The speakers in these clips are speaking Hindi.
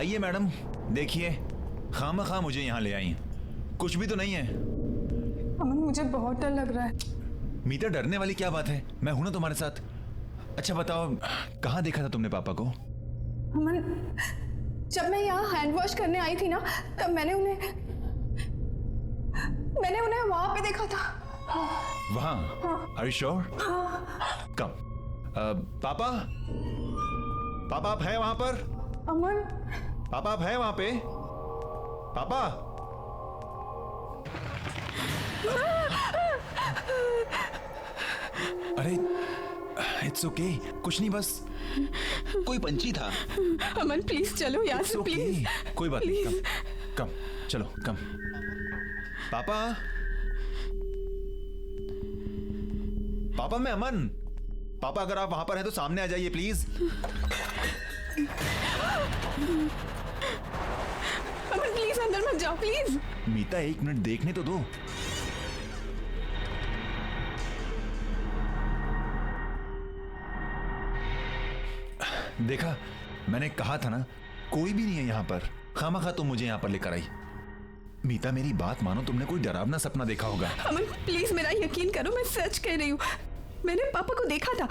आइए मैडम, देखिए खामखा मुझे यहाँ ले आई, कुछ भी तो नहीं है। अमन मुझे बहुत डर लग रहा है। मीता डरने वाली क्या बात है, मैं हूं ना तुम्हारे साथ। अच्छा बताओ, कहाँ देखा था तुमने पापा को? अमन, जब मैं यहाँ हैंड वॉश करने आई थी ना, तब मैंने उन्हें वहां पे देखा था। वहां? Are you sure? कम। पापा, पापा आप है वहां पर? अमन, पापा आप है वहां पे? पापा? अरे इट्स ओके, कुछ नहीं, बस कोई पंछी था। अमन प्लीज चलो यहाँ से, प्लीज। कोई बात नहीं, कम चलो, कम। पापा, पापा मैं अमन। पापा अगर आप वहां पर हैं तो सामने आ जाइए प्लीज। अमन प्लीज अंदर मत जाओ, प्लीज। मीता एक मिनट देखने तो दो। देखा, मैंने कहा था ना, कोई भी नहीं है यहाँ पर। खामखा तुम मुझे यहाँ पर लेकर आई। मीता मेरी बात मानो, तुमने कोई डरावना सपना देखा होगा। अमन प्लीज मेरा यकीन करो, मैं सच कह रही हूँ। मैंने पापा को देखा था,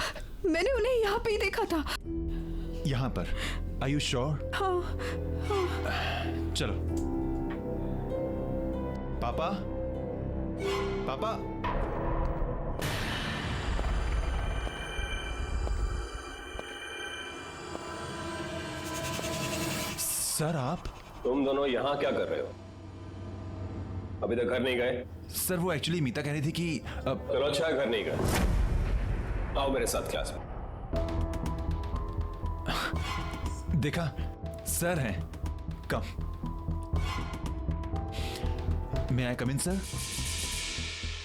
मैंने उन्हें यहाँ पे ही देखा था। यहाँ पर? Are you sure? हाँ, चलो। पापा, पापा। सर आप? तुम दोनों यहाँ क्या कर रहे हो? अभी तक घर नहीं गए? सर वो एक्चुअली मीता कह रही थी कि चलो अच्छा है, घर नहीं गए। आओ मेरे साथ क्लास में। देखा, सर हैं। Come. May I come in sir?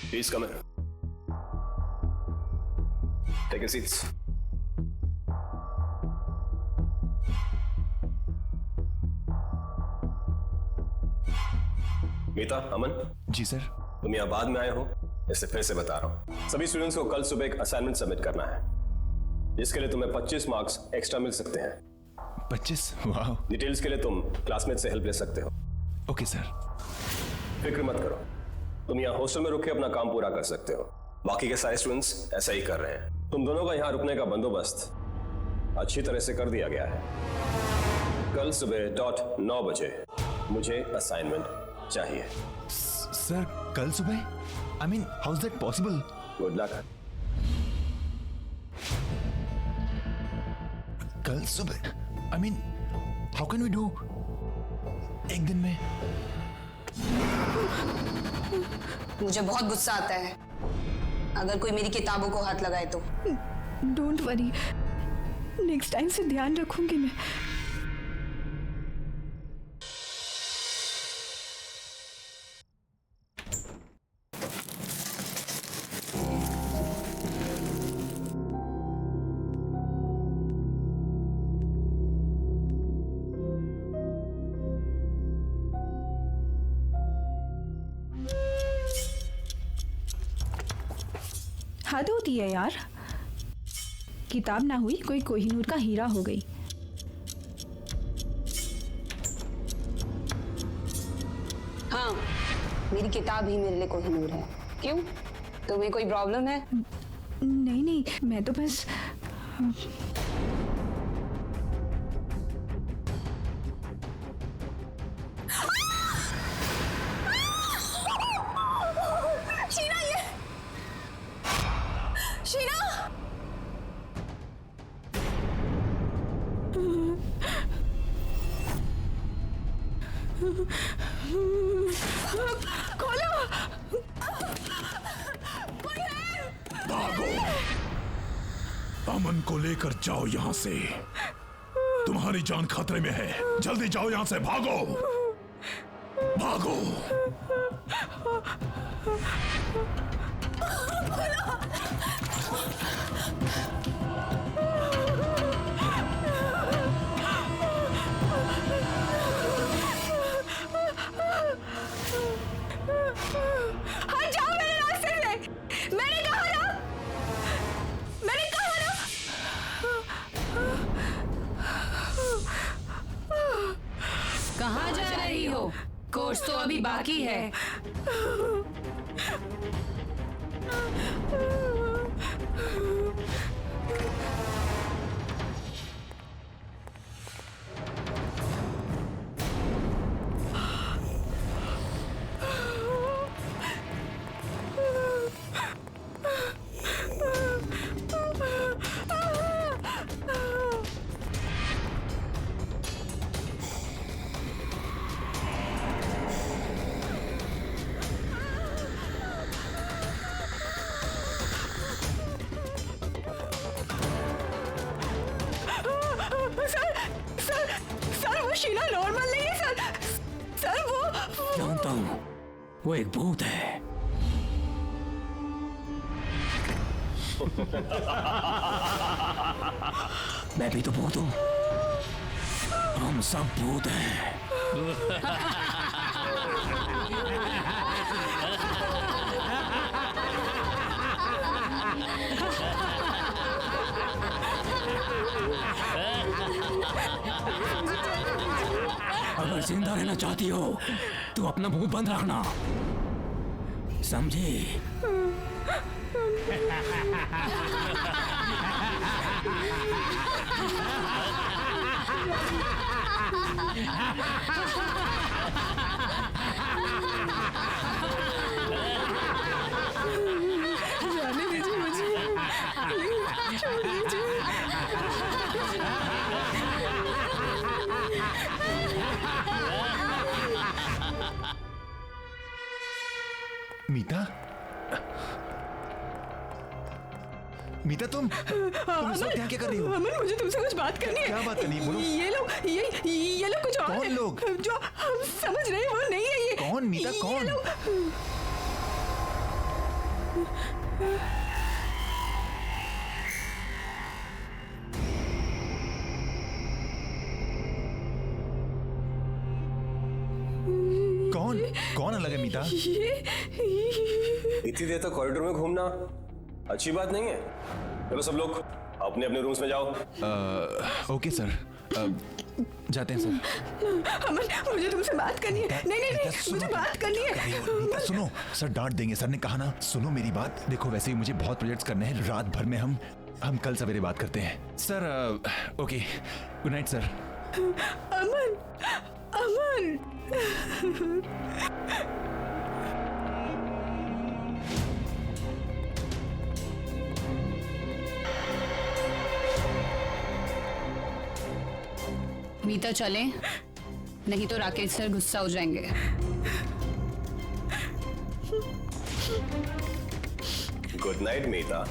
Please come in. Take a seats. Meeta, Aman. जी सर। तुम यहाँ बाद में आए हो, इससे फिर से बता रहा हूँ। सभी स्टूडेंट्स को कल सुबह एक असाइनमेंट सबमिट करना है, जिसके लिए तुम्हें 25 मार्क्स एक्स्ट्रा मिल सकते हैं। 25? वाह। डिटेल्स के लिए तुम क्लासमेट से हेल्प ले सकते हो। Okay sir. फिक्र मत करो, तुम यहाँ हॉस्टल में रुक के अपना काम पूरा कर सकते हो। बाकी के सारे स्टूडेंट्स ऐसा ही कर रहे हैं। तुम दोनों का यहाँ रुकने का बंदोबस्त अच्छी तरह से कर दिया गया है। कल सुबह .9 बजे मुझे असाइनमेंट चाहिए। सर कल सुबह? I mean how is that possible? Good luck. कल सुबह? I mean how can we do एक दिन में? मुझे बहुत गुस्सा आता है अगर कोई मेरी किताबों को हाथ लगाए तो। डोंट वरी, नेक्स्ट टाइम से ध्यान रखूंगी मैं। हद होती है यार, किताब ना हुई कोई कोहिनूर का हीरा हो गई। हाँ, मेरी किताब ही मेरे लिए कोहिनूर है। क्यों, तुम्हें कोई प्रॉब्लम है? नहीं नहीं, मैं तो बस खोलो। भागो, अमन को लेकर जाओ यहाँ से। तुम्हारी जान खतरे में है, जल्दी जाओ यहाँ से, भागो भागो। हट जाओ मेरे रास्ते से, मैंने कहा ना, मैंने कहा ना। रही हो? कोर्स तो अभी बाकी है। सर वो शीला नॉर्मल नहीं है सर वो जानता हूँ, वो एक भूत है। मैं भी तो भूत हूँ। हम सब भूत हैं। अगर जिंदा रहना चाहती हो तो अपना मुंह बंद रखना, समझी? जाने दीजिए मुझे, प्लीज छोड़ दीजिए। मीता, मीता तुम इस वक्त यहाँ क्या कर रही हो? अमन मुझे तुमसे कुछ बात करनी है। क्या बात करनी है? बोलो। ये लोग कुछ और कौन है, लोग? जो हम समझ रहे हैं वो नहीं है ये। कौन मीता, ये कौन? लोग- कौन कौन अलग है मीता? इतनी देर तक कॉरिडोर में घूमना अच्छी बात नहीं है। चलो सब लोग अपने अपने रूम्स में जाओ। ओके सर, जाते हैं सर। अमन मुझे तुमसे बात करनी है। नहीं नहीं मीता, नहीं सुनो मुझे तो। बात करनी है। मीता सुनो, सर डांट देंगे। सर ने कहा ना, सुनो मेरी बात। देखो वैसे ही मुझे बहुत प्रोजेक्ट्स करने हैं रात भर में। हम कल सवेरे बात करते हैं sir. Okay, good night sir. Aman Aman Meeta चले, नहीं तो राकेश सर गुस्सा हो जाएंगे। Good night Meeta.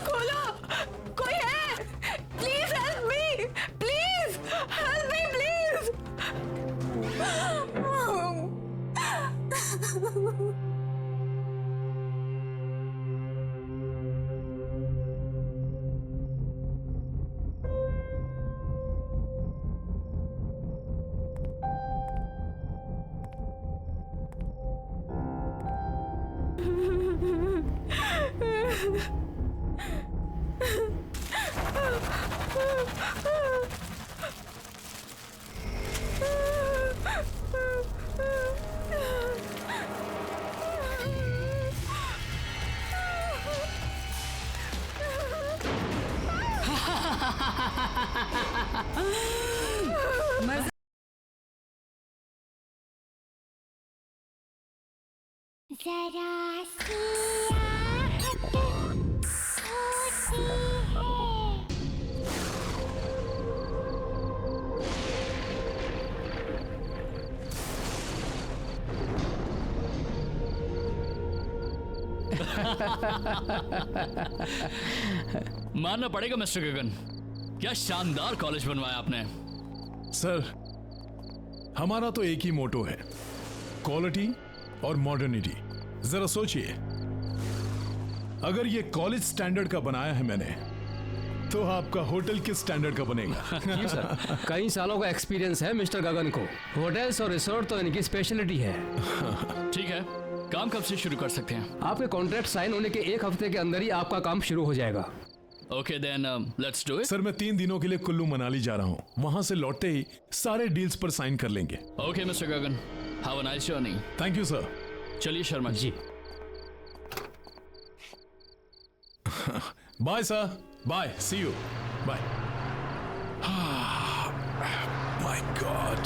खोलो, कोई है? Please help me, please help me, please. जरा सी आहट होती है। मानना पड़ेगा मिस्टर गगन, क्या शानदार कॉलेज बनवाया आपने। सर, हमारा तो एक ही मोटो है, क्वालिटी और मॉडर्निटी। जरा सोचिए, अगर ये कॉलेज स्टैंडर्ड का बनाया है मैंने, तो आपका होटल किस स्टैंडर्ड का बनेगा? जी सर, कई सालों का एक्सपीरियंस है मिस्टर गगन को। होटल्स और रिसोर्ट तो इनकी स्पेशलिटी है। ठीक है, काम कब से शुरू कर सकते हैं? आपके कॉन्ट्रैक्ट साइन होने के एक हफ्ते के अंदर ही आपका काम शुरू हो जाएगा। Okay then let's do it. Sir, मैं 3 दिनों के लिए कुल्लू मनाली जा रहा हूँ। वहां से लौटते ही सारे डील्स पर साइन कर लेंगे। Okay mister Gagan, have a nice journey. Thank you sir. चलिए Sharma ji. Bye sir, bye, see you, bye. My God.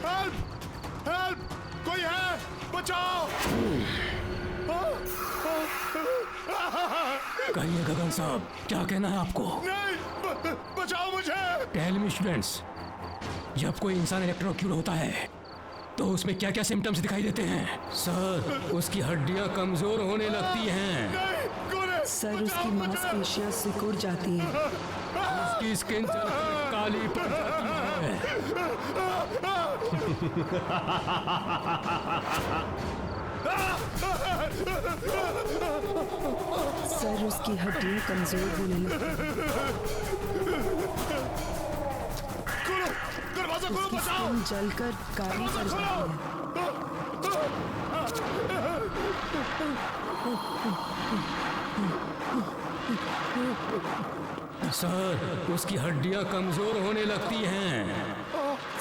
Help! Help! कोई है? बचाओ! कहिए गगन साहब, क्या कहना है आपको? नहीं, बचाओ मुझे! टेल मी स्टूडेंट्स, जब कोई इंसान इलेक्ट्रोक्यूट होता है तो उसमें क्या क्या सिम्टम्स दिखाई देते हैं? सर, उसकी हड्डियां कमजोर होने लगती हैं। नहीं, कौन है? सर, उसकी मांसपेशियां सिकुड़ जाती हैं। उसकी स्किन जलकर काली पड़ जाती है। सर, उसकी हड्डियां कमजोर होने लगती हैं। दरवाजा खोलो, उसकी बचाओ! स्किन जलकर काली पड़ जाती है। सर, उसकी हड्डियां कमजोर होने लगती हैं।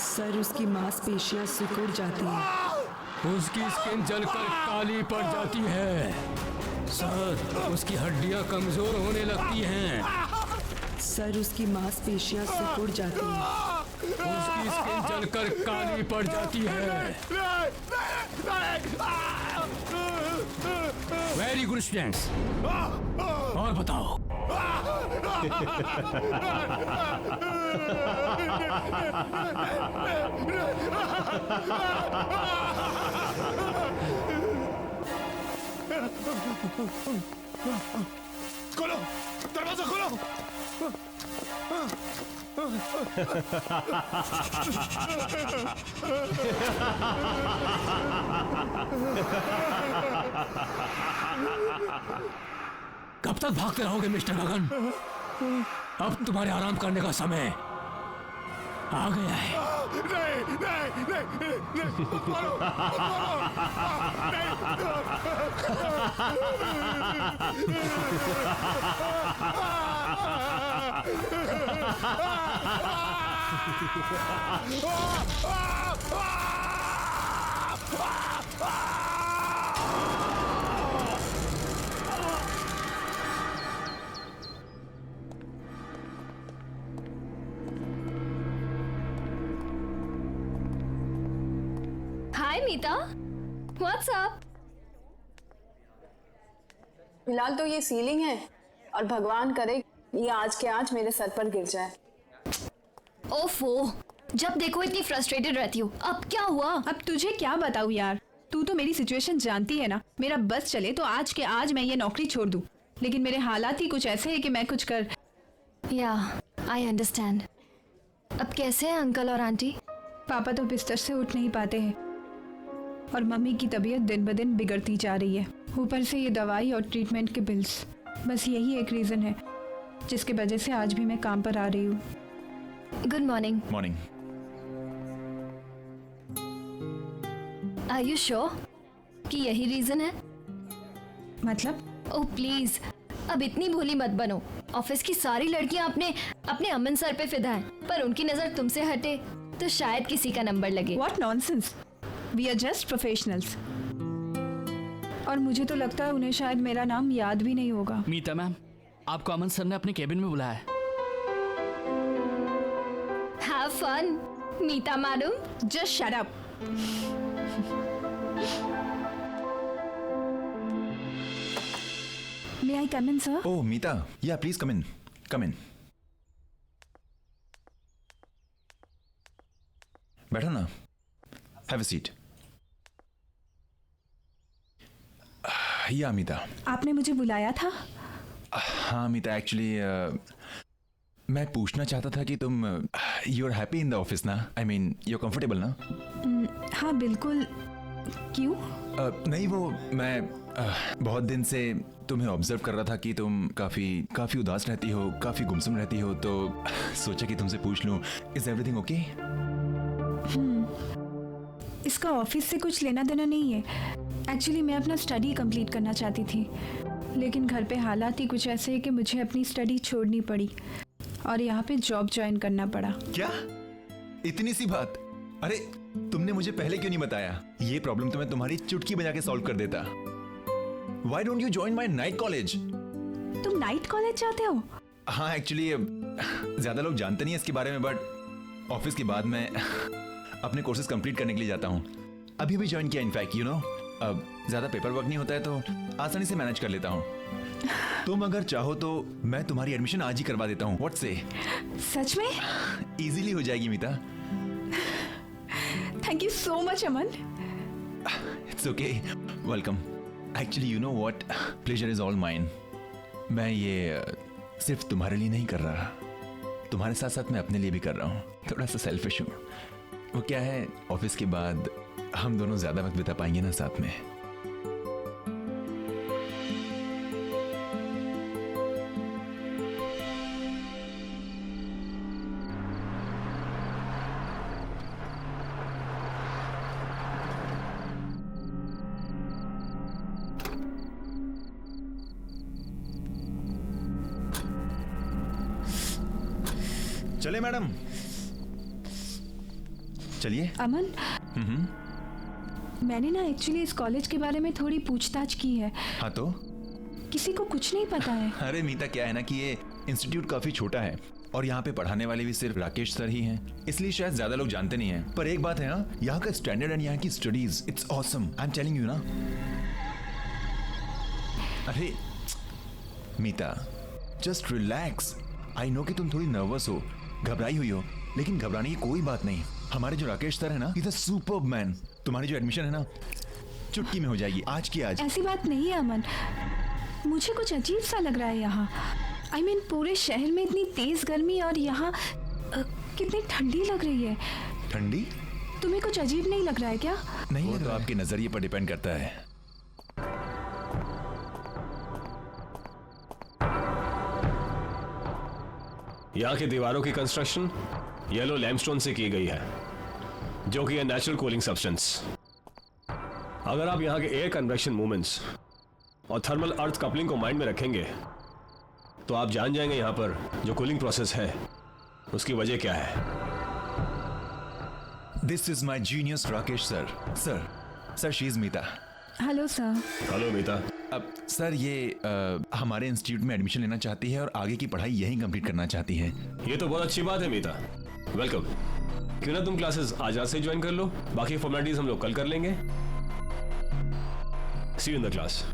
सर, उसकी मांसपेशियां सिकुड़ जाती हैं। उसकी स्किन जलकर काली पड़ जाती है। सर, उसकी हड्डियां कमजोर होने लगती हैं। सर, उसकी मांसपेशियां सिकुड़ जाती हैं। उसकी स्किन जलकर काली पड़ जाती है। वेरी गुड स्टूडेंट्स, और बताओ। खोलो, दरवाजा खोलो! कब तक भागते रहोगे मिस्टर गगन? अब तुम्हारे आराम करने का समय आ गया है। नहीं, नहीं, नहीं, नहीं, मारो, हाय मीता, व्हाट्स अप? फिलहाल तो ये सीलिंग है और भगवान करे ये आज के आज मेरे सर पर गिर जाए। ओफो, जब देखो इतनी फ्रस्ट्रेटेड रहती हो। अब क्या हुआ? अब तुझे क्या बताऊं यार, तू तो मेरी सिचुएशन जानती है ना। मेरा बस चले तो आज के आज मैं ये नौकरी छोड़ दूं, लेकिन मेरे हालात ही कुछ ऐसे हैं कि मैं कुछ कर। या, आई अंडरस्टैंड। अब कैसे हैं अंकल और आंटी? पापा तो बिस्तर से उठ नहीं पाते हैं और मम्मी की तबीयत दिन ब दिन बिगड़ती जा रही है। ऊपर से ये दवाई और ट्रीटमेंट के बिल्स। बस यही एक रीज़न है जिसकी वजह से आज भी मैं काम पर आ रही हूँ। Good morning. Morning. Are you sure कि यही रीजन है? मतलब? ओह प्लीज, अब इतनी भोली मत बनो। ऑफिस की सारी लड़कियां अपने अमन सर पे फिदा हैं, पर उनकी नजर तुमसे हटे तो शायद किसी का नंबर लगे। What nonsense! We are just professionals. और मुझे तो लगता है उन्हें शायद मेरा नाम याद भी नहीं होगा। मीता मैम, आपको अमन सर ने अपने केबिन में बुलाया है। Have fun, Meeta madam. Just shut up. May I come in, sir? Oh, Meeta. Yeah, please come in. Come in. बैठो ना. Have a seat. Yeah, Meeta. आपने मुझे बुलाया था? हाँ मीता, एक्चुअली मैं पूछना चाहता था कि तुम you are happy in the office ना? I mean you are comfortable ना? हाँ बिल्कुल। क्यों? नहीं, वो मैं बहुत दिन से तुम्हें ऑब्जर्व कर रहा था कि तुम काफी उदास रहती हो, काफी गुमसुम रहती हो, तो सोचा कि तुमसे पूछ लूं, इज एवरीथिंग ओके? इसका ऑफिस से कुछ लेना देना नहीं है। एक्चुअली मैं अपना स्टडी कंप्लीट करना चाहती थी, लेकिन घर पे हालात ही कुछ ऐसे हैं कि मुझे अपनी स्टडी छोड़नी पड़ी और यहाँ पे जॉब ज्वाइन करना पड़ा। क्या? इतनी सी बात? अरे तुमने मुझे पहले क्यों नहीं बताया? ये प्रॉब्लम तो मैं तुम्हारी चुटकी बजा के सॉल्व कर देता। Why don't you join my night college? तुम नाइट कॉलेज जाते हो? हाँ, एक्चुअली ज्यादा लोग जानते नहीं है इसके बारे में, बट ऑफिस के बाद मैं अपने कोर्सेज कंप्लीट करने के लिए जाता हूँ। अभी भी ज्वाइन किया इनफैक्ट, यू नो। अब ज्यादा पेपर वर्क नहीं होता है तो आसानी से मैनेज कर लेता हूँ। तुम अगर चाहो तो मैं तुम्हारी एडमिशन आज ही करवा देता हूँ। व्हाट से? सच में? इजीली हो जाएगी Meeta. Thank you so much Aman. It's okay, welcome. Actually you know what, pleasure is all mine. मैं ये सिर्फ तुम्हारे लिए नहीं कर रहा, तुम्हारे साथ साथ मैं अपने लिए भी कर रहा हूँ। थोड़ा सा सेल्फिश हूँ। वो क्या है, ऑफिस के बाद हम दोनों ज्यादा वक्त बिता पाएंगे ना साथ में। चले मैडम, चलिए। अमन, मैंने ना एक्चुअली इस कॉलेज के बारे में थोड़ी पूछताछ की है। हाँ तो? किसी को कुछ नहीं पता है। अरे मीता, क्या है ना कि ये इंस्टीट्यूट काफी छोटा है और यहाँ पे पढ़ाने वाले भी सिर्फ राकेश सर ही हैं, इसलिए शायद ज्यादा लोग जानते नहीं हैं। पर एक बात है, हाँ, यहाँ का स्टैंडर्ड एंड यहाँ की studies, it's awesome. I am telling you ना। अरे मीता, जस्ट रिलैक्स। आई नो कि तुम थोड़ी नर्वस हो, घबराई हुई हो, लेकिन घबराने की कोई बात नहीं। हमारे जो राकेश सर है ना, इज अ सुपर्ब मैन। तुम्हारी जो एडमिशन है ना, चुटकी में हो जाएगी, आज की आज। ऐसी बात नहीं है अमन, मुझे कुछ अजीब सा लग रहा है यहाँ। आई मीन पूरे शहर में इतनी तेज गर्मी और यहाँ कितनी ठंडी लग रही है। ठंडी? तुम्हें कुछ अजीब नहीं लग रहा है क्या? नहीं, वो तो आपके नजरिए पर डिपेंड करता है। यहाँ की दीवारों की कंस्ट्रक्शन येलो लैमस्टोन से की गई है, जो कि है नेचुरल कूलिंग सब्सटेंस। अगर आप यहाँ के एयर कन्वेक्शन मूवमेंट्स और थर्मल अर्थ कपलिंग को माइंड में रखेंगे तो आप जान जाएंगे यहाँ पर जो कूलिंग प्रोसेस है उसकी वजह क्या है। This is my genius Rakesh sir. Sir she is Meeta. Hello sir. Hello Meeta. अब सर ये हमारे इंस्टीट्यूट में एडमिशन लेना चाहती है और आगे की पढ़ाई यहीं कंप्लीट करना चाहती है। ये तो बहुत अच्छी बात है मीता, वेलकम। क्यों ना तुम क्लासेस आज से ज्वाइन कर लो, बाकी फॉर्मेलिटीज हम लोग कल कर लेंगे। See you in the class.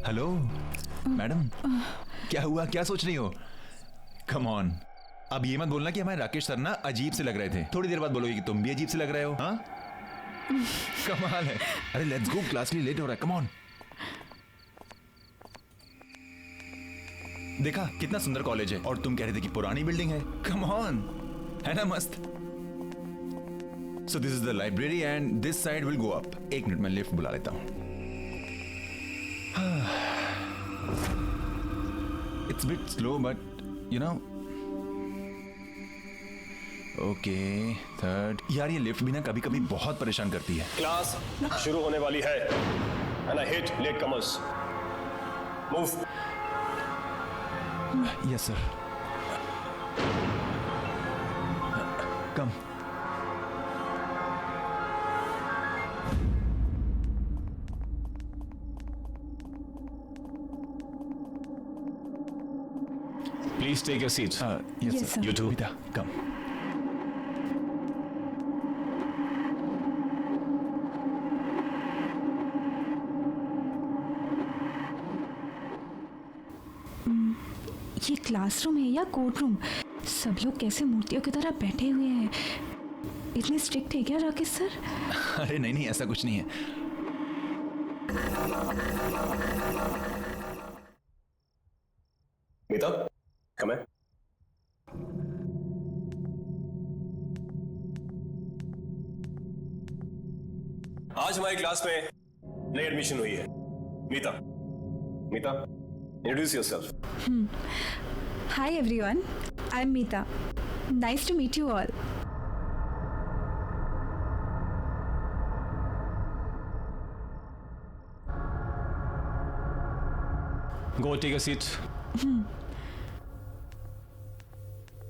Hello madam, क्या हुआ, क्या सोच रही हो? कम ऑन, अब ये मत बोलना कि हमारे राकेश सर ना अजीब से लग रहे थे। थोड़ी देर बाद बोलोगे कि तुम भी अजीब से लग रहे हो। हाँ कमाल है। अरे लेट्स गो, क्लास के लिए लेट हो रहा है। Come on. देखा कितना सुंदर कॉलेज है और तुम कह रहे थे कि पुरानी बिल्डिंग है। कम ऑन, है ना मस्त? So this is the library and this side will go up. एक मिनट, मैं लिफ्ट बुला लेता हूं. It's bit slow but you know. Okay, third. यार ये लिफ्ट भी ना कभी कभी बहुत परेशान करती है. क्लास शुरू होने वाली है and I hate latecomers. Move. Yes sir. Come. Please take your seats. Yes, Yes, sir. sir. You too. Mita, come. ये क्लासरूम है या कोर्ट रूम? सब लोग कैसे मूर्तियों की तरह बैठे हुए हैं. इतने स्ट्रिक्ट है क्या राकेश सर? अरे नहीं नहीं, ऐसा कुछ नहीं है. मीता, come in. आज हमारी क्लास में नई एडमिशन हुई है. Meeta. Meeta, introduce yourself. Hi everyone, I'm Meeta. Nice to meet you all. Go take a seat.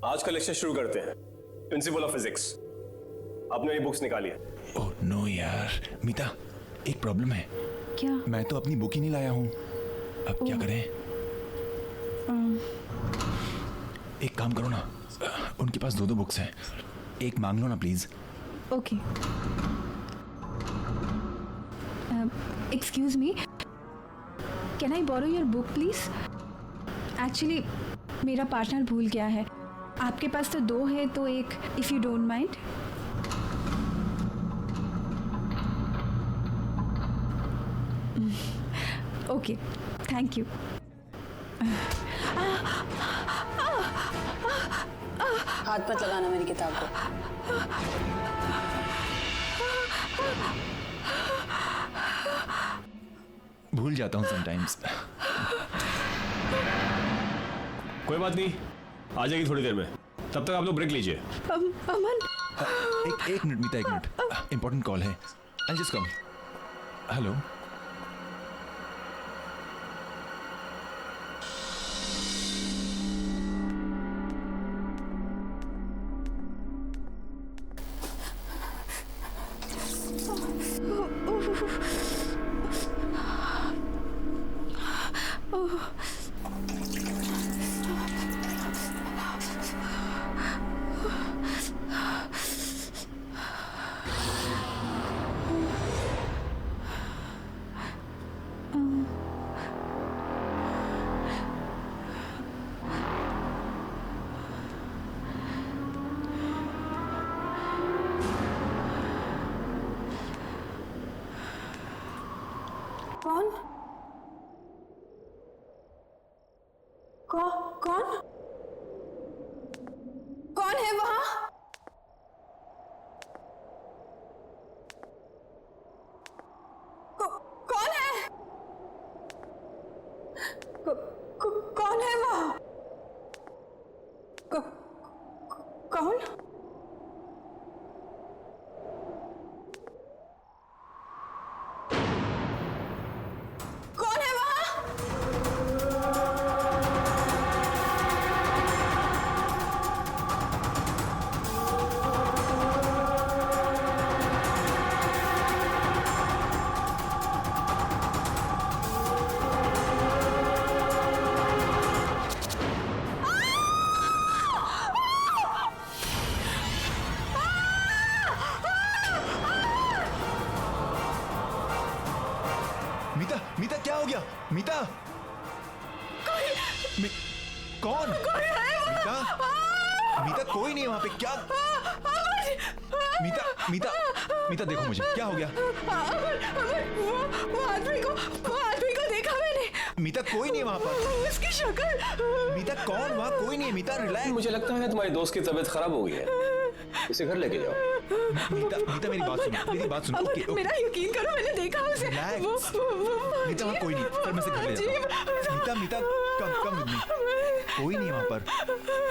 आज का लेक्चर शुरू करते हैं. Principle of physics. आपने ये बुक्स निकाली है. ओह नो यार, मीता एक प्रॉब्लम है. क्या? मैं तो अपनी बुक ही नहीं लाया हूँ. अब क्या करें? एक काम करो ना, उनके पास दो बुक्स हैं, एक मांग लो ना please. Okay. Excuse me. Can I borrow your book please? Actually, मेरा पार्टनर भूल गया है. आपके पास तो दो है तो एक, if you don't mind. Okay, thank you. हाथ मत लगाना मेरी किताब को. भूल जाता हूँ समटाइम्स. कोई बात नहीं, आ जाएगी थोड़ी देर में. तब तक आप लोग ब्रेक लीजिए. अमन. एक मिनट मीता, एक मिनट. इंपॉर्टेंट कॉल है. I just come. हेलो. कौन? कौन? कौन है वहां? कौन है? कौन है वहां? कौन? कौन है वहां? मीता, मीता क्या हो गया? मीता. कौन? मीता, मीता कोई नहीं है वहां पे. क्या? मीता, मीता, मीता देखो मुझे, क्या हो गया? वो आदमी को देखा मैंने. मीता कोई नहीं वहाँ पर। उसकी शक्ल। मीता कौन वहाँ? कोई नहीं है मीता, रिलैक्स। मुझे लगता है तुम्हारी दोस्त की तबीयत खराब हो गई है, इसे घर लेके जाओ। मीता मीता मेरी बात सुनो, मेरी बात सुनो। ओके मेरा यकीन करो, मैंने देखा उसे। रिलैक्स। मीता वहाँ कोई नहीं, सर मैं से घर ले जाता हूँ। मीता मीता कम कोई नहीं वहाँ पर,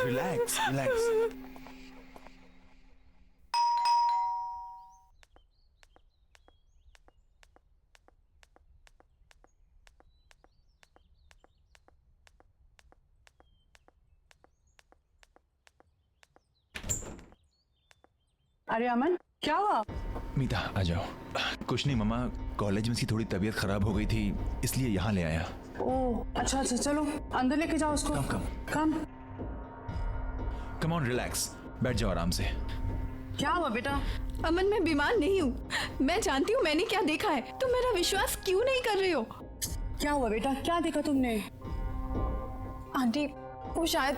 रिलैक्स रिलैक्स। अरे अमन, क्या हुआ? मीता आ जाओ। कुछ नहीं मम्मा, कॉलेज में इसकी थोड़ी तबीयत खराब हो गई थी, इसलिए यहाँ ले आया। ओह अच्छा, चलो अंदर लेके जाओ उसको। कम ऑन, रिलैक्स, बैठ जाओ आराम से। क्या हुआ बेटा? अमन, मैं बीमार नहीं हूँ। मैं जानती हूँ मैंने क्या देखा है, तुम मेरा विश्वास क्यों नहीं कर रहे हो? क्या हुआ बेटा, क्या देखा तुमने? आंटी, वो शायद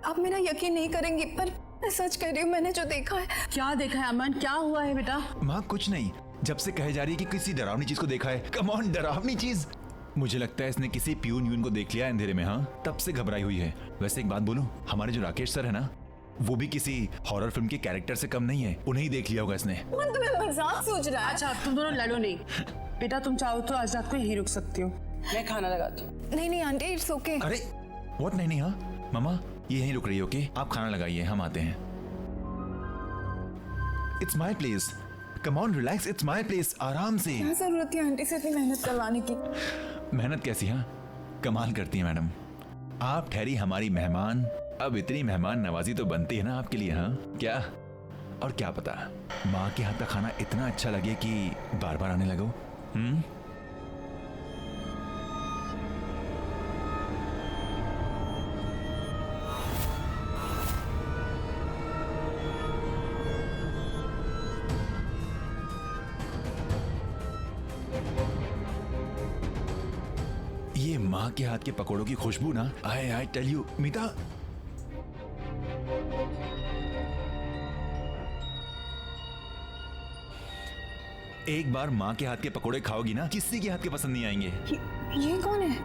आप मेरा यकीन नहीं करेंगी, पर मैं सच कह रही हूँ, मैंने जो देखा है। क्या देखा है अमन, क्या हुआ है बेटा? माँ कुछ नहीं, जब से कहे जा रही है कि किसी डरावनी चीज को देखा है। कम ऑन, डरावनी चीज? मुझे लगता है इसने किसी प्यून को देख लिया अंधेरे में, हाँ, तब से घबराई हुई है। वैसे एक बात बोलूं, हमारे जो राकेश सर है ना, वो भी किसी हॉरर फिल्म के कैरेक्टर से कम नहीं है, उन्हें ही देख लिया होगा इसने। तुम्हें मजाक सोच रहा है? अच्छा तुम दोनों लड़ो नहीं। बेटा तुम चाहो तो आज रात को यहीं रुक सकती हो, मैं खाना लगाती हूँ। नहीं आंटी, इट्स ओके। अरे व्हाट? नहीं हाँ मामा, ये यहीं रुक रही है। ओके, आप खाना लगाइए, हम आते हैं। It's my place, come on relax, it's my place, आराम से। क्या जरूरत थी आंटी से इतनी मेहनत करवाने की? मेहनत कैसी? हाँ, कमाल करती है मैडम। आप ठहरी हमारी मेहमान, अब इतनी मेहमान नवाजी तो बनती है ना आपके लिए, हाँ? क्या? और क्या पता माँ के हाथ का खाना इतना अच्छा लगे कि बार बार आने लगो। ये माँ के हाथ के पकौड़ों की खुशबू ना, आई टेल यू मीता। एक बार माँ के हाथ के पकौड़े खाओगी ना, किसी के हाथ के पसंद नहीं आएंगे। ये कौन है?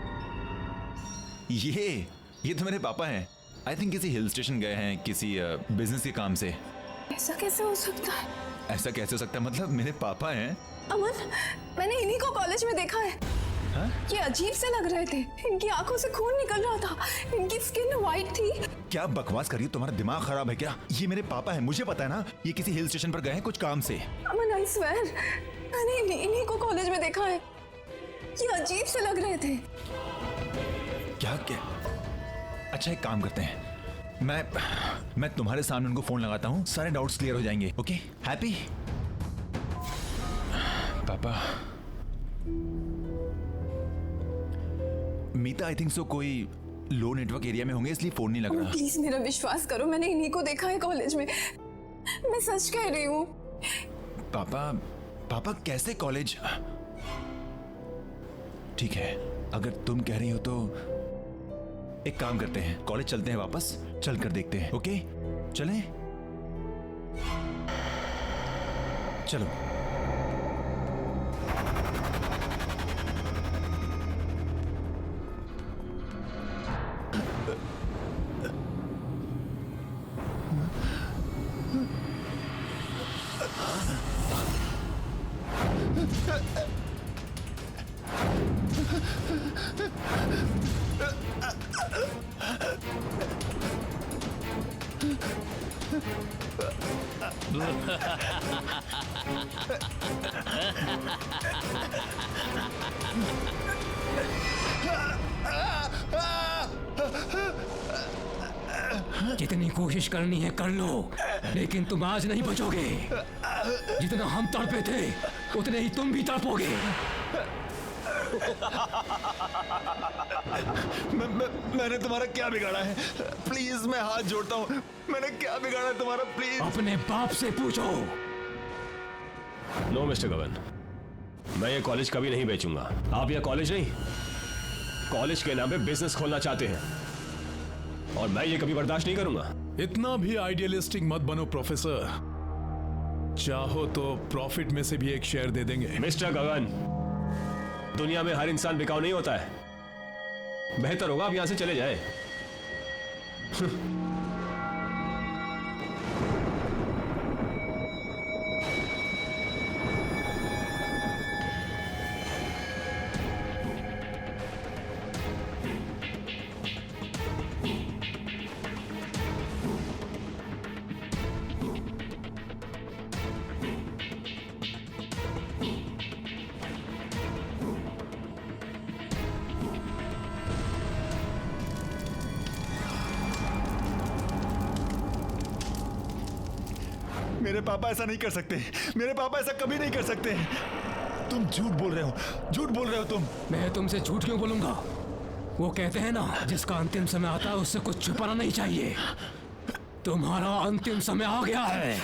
ये तो मेरे पापा हैं। आई थिंक किसी हिल स्टेशन गए हैं किसी बिजनेस के काम से। ऐसा कैसे हो सकता है? ऐसा कैसे हो सकता है? मतलब मेरे पापा हैं। अमन, मैंने इन्हीं को कॉलेज में देखा है। हाँ? ये अजीब से लग रहे थे, इनकी आंखों से खून निकल रहा था, इनकी स्किन वाइट थी। क्या बकवास कर रही हो? तुम्हारा दिमाग खराब है क्या? ये मेरे पापा हैं, मुझे पता है ना। ये किसी हिल स्टेशन पर गए हैं कुछ काम से। अमन आई स्वेयर, मैंने इन्हीं को कॉलेज में देखा है। ये अजीब से लग रहे थे। क्या? अच्छा एक काम करते हैं, मैं तुम्हारे सामने उनको फोन लगाता हूँ, सारे डाउट्स क्लियर हो जाएंगे। ओके? हैप्पी? पापा, मीता आई थिंक सो कोई लो नेटवर्क एरिया में होंगे, इसलिए फोन नहीं लग रहा। प्लीज मेरा विश्वास करो, मैंने इन्हीं को देखा है कॉलेज में, मैं सच कह रही हूँ। पापा कैसे कॉलेज? ठीक है, अगर तुम कह रही हो तो एक काम करते हैं, कॉलेज चलते हैं, वापस चलकर देखते हैं। ओके चलें? चलो। जितनी कोशिश करनी है कर लो, लेकिन तुम आज नहीं बचोगे। जितना हम तड़पे थे उतने ही तुम भी तड़पोगे। मैंने तुम्हारा क्या बिगाड़ा है? प्लीज मैं हाथ जोड़ता हूँ, मैंने क्या बिगाड़ा है तुम्हारा? प्लीज अपने बाप से पूछो। नो मिस्टर गगन, मैं ये कॉलेज कभी नहीं बेचूंगा। आप ये कॉलेज नहीं, कॉलेज के नाम पे बिजनेस खोलना चाहते हैं और मैं ये कभी बर्दाश्त नहीं करूंगा। इतना भी आइडियलिस्टिक मत बनो प्रोफेसर, चाहो तो प्रॉफिट में से भी एक शेयर दे देंगे। मिस्टर गगन, दुनिया में हर इंसान बिकाऊ नहीं होता है। बेहतर होगा आप यहां से चले जाए। मेरे पापा ऐसा नहीं कर सकते, मेरे पापा ऐसा कभी नहीं कर सकते। तुम झूठ बोल रहे हो, झूठ बोल रहे हो तुम। मैं तुमसे झूठ क्यों बोलूंगा? वो कहते हैं ना, जिसका अंतिम समय आता है उससे कुछ छुपाना नहीं चाहिए। तुम्हारा अंतिम समय आ गया है।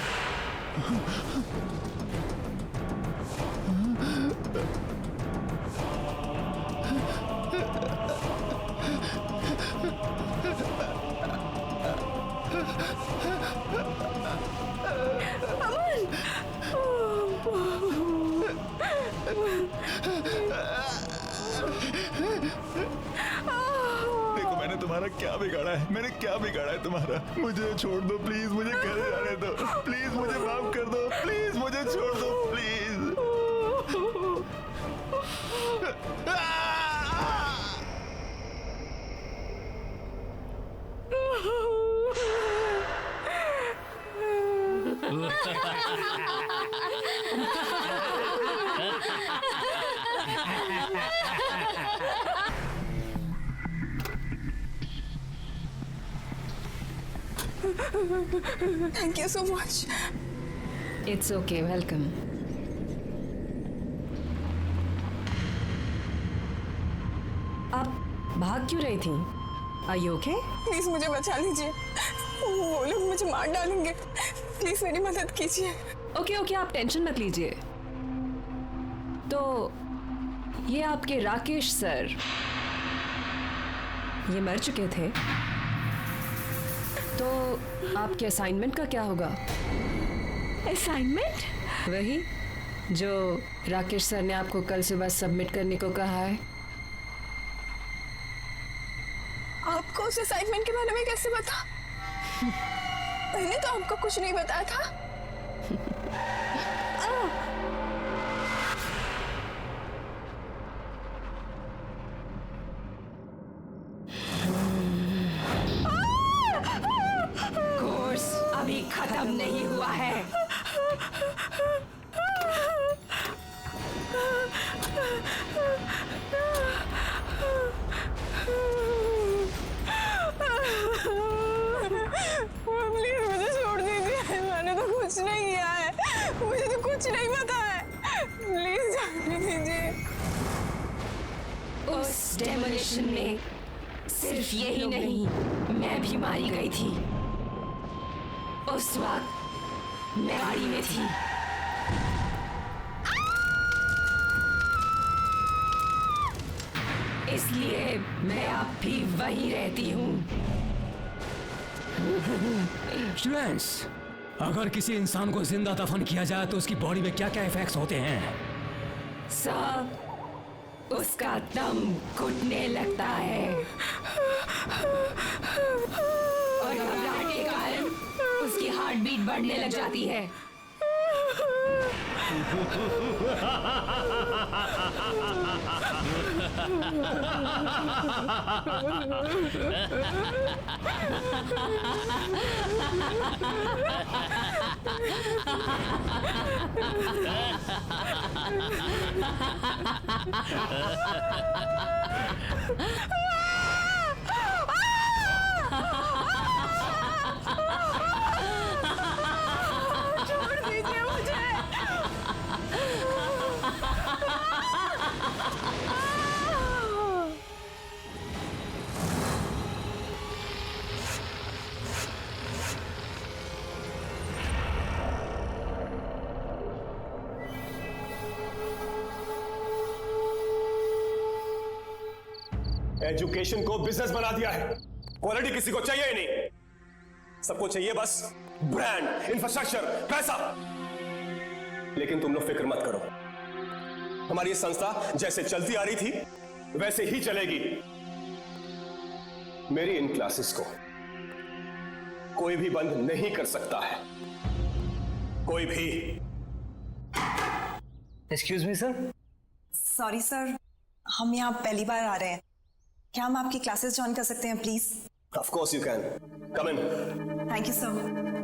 देखो मैंने तुम्हारा क्या बिगाड़ा है, मैंने क्या बिगाड़ा है तुम्हारा। मुझे छोड़ दो प्लीज, मुझे घर जाने दो प्लीज, मुझे माफ कर दो प्लीज, मुझे छोड़ दो please. Thank you so much. It's okay, welcome. आप भाग क्यों रही थी? Are you okay? प्लीज मुझे बचा लीजिए, वो लोग मुझे मार डालेंगे। प्लीज मेरी मदद कीजिए। ओके, आप टेंशन मत लीजिए। तो ये आपके राकेश सर, ये मर चुके थे, तो आपके असाइनमेंट का क्या होगा? असाइनमेंट? वही जो राकेश सर ने आपको कल सुबह सबमिट करने को कहा है। आपको उस असाइनमेंट के बारे में कैसे पता? मैंने तो आपको कुछ नहीं बताया था। कोर्स अभी खत्म नहीं हुआ है। प्लीज मुझे छोड़ दीजिए, मैंने तो कुछ नहीं किया है, मुझे तो कुछ नहीं पता है। प्लीज जाने दीजिए। उस डेमोलिशन में सिर्फ यही नहीं, मैं भी मारी गई थी। उस वक्त मैं गाड़ी में थी। इसलिए मैं अब भी वहीं रहती हूँ। स्टूडेंट्स, अगर किसी इंसान को जिंदा दफन किया जाए तो उसकी बॉडी में क्या क्या इफेक्ट्स होते हैं? सब, उसका दम घुटने लगता है और घबराहट के कारण उसकी हार्ट बीट बढ़ने लग जाती है। छोड़ दीजिए मुझे। एजुकेशन को बिजनेस बना दिया है। क्वालिटी किसी को चाहिए ही नहीं, सबको चाहिए बस ब्रांड, इंफ्रास्ट्रक्चर, पैसा। लेकिन तुम लोग फिक्र मत करो, हमारी संस्था जैसे चलती आ रही थी वैसे ही चलेगी। मेरी इन क्लासेस को कोई भी बंद नहीं कर सकता है, कोई भी। Excuse me sir. Sorry sir, हम यहाँ पहली बार आ रहे हैं, क्या हम आपकी क्लासेस ज्वाइन कर सकते हैं please? Of course you can, come in. Thank you sir.